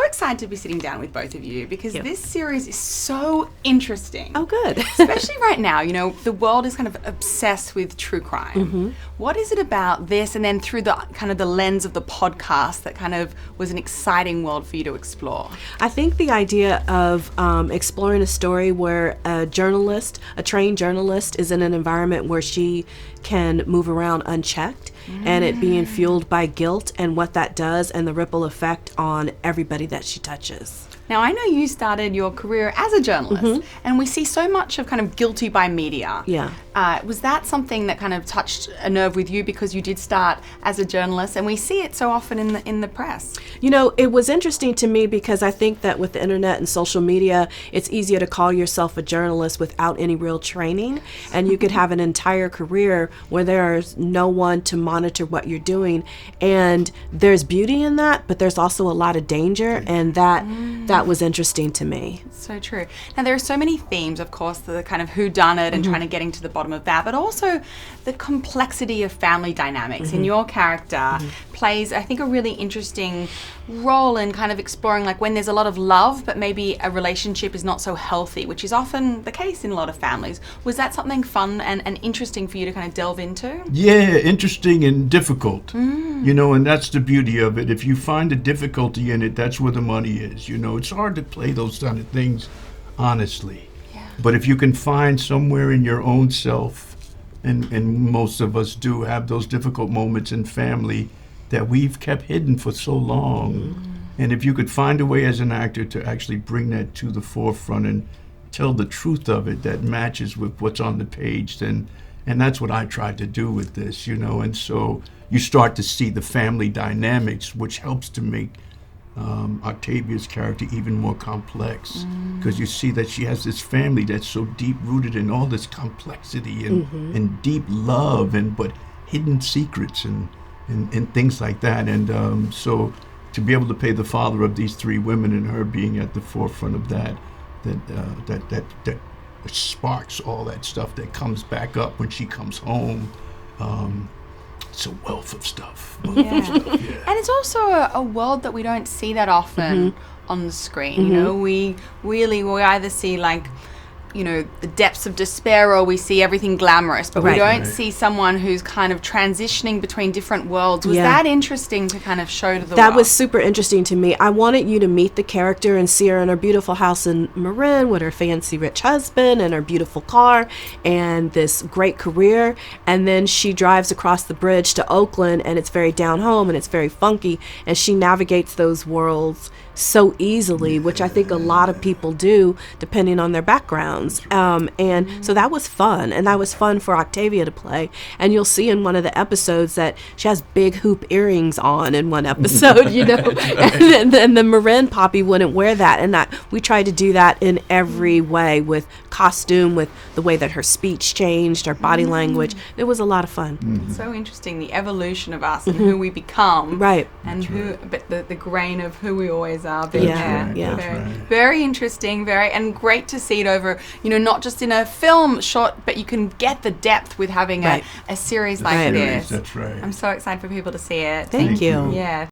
excited to be sitting down with both of you because Thank you. this series is so interesting. Oh, good. Especially right now, you know, the world is kind of obsessed with true crime. Mm-hmm. What is it about this, and then through the kind of the lens of the podcast, that kind of was an exciting world for you to explore? I think the idea of exploring a story where a trained journalist, is in an environment where she can move around unchecked, and it being fueled by guilt and what that does and the ripple effect on everybody that she touches. Now, I know you started your career as a journalist, and we see so much of kind of guilty by media. Yeah. Was that something that kind of touched a nerve with you because you did start as a journalist, and we see it so often in the press? You know, it was interesting to me because I think that with the internet and social media, it's easier to call yourself a journalist without any real training, and you could have an entire career where there's no one to monitor what you're doing, and there's beauty in that, but there's also a lot of danger, and that was interesting to me. So true. Now, there are so many themes, of course, the kind of whodunit and trying to getting to the bottom of that, but also the complexity of family dynamics. And your character plays, I think, a really interesting role in kind of exploring, like, when there's a lot of love, but maybe a relationship is not so healthy, which is often the case in a lot of families. Was that something fun and interesting for you to kind of delve into? Yeah, interesting and difficult. You know, and that's the beauty of it. If you find the difficulty in it, that's where the money is. You know, it's hard to play those kind of things honestly. Yeah. But if you can find somewhere in your own self, and most of us do have those difficult moments in family that we've kept hidden for so long. And if you could find a way as an actor to actually bring that to the forefront and tell the truth of it that matches with what's on the page, then, and that's what I tried to do with this, you know. And so you start to see the family dynamics, which helps to make Octavia's character even more complex, because you see that she has this family that's so deep-rooted in all this complexity and deep love, but hidden secrets and things like that. And so to be able to play the father of these three women and her being at the forefront of that sparks all that stuff that comes back up when she comes home. It's a wealth of stuff. Yeah. And it's also a world that we don't see that often on the screen. You know, we either see, like, you know, the depths of despair, or we see everything glamorous, but we don't see someone who's kind of transitioning between different worlds. Was that interesting to kind of show to the world? That was super interesting to me. I wanted you to meet the character and see her in her beautiful house in Marin with her fancy rich husband and her beautiful car and this great career, and then she drives across the bridge to Oakland, and it's very down home and it's very funky, and she navigates those worlds so easily, which I think a lot of people do depending on their backgrounds. And so that was fun, and that was fun for Octavia to play. And you'll see in one of the episodes that she has big hoop earrings on in one episode, you know, and the Marin Poppy wouldn't wear that. And we tried to do that in every way, with costume, with the way that her speech changed, her body language. It was a lot of fun. It's so interesting, the evolution of us and who we become. Right. And but the grain of who we always are. Very interesting, and great to see it over, you know, not just in a film shot, but you can get the depth with having a series like this. That's right. I'm so excited for people to see it. Thank you. Yeah.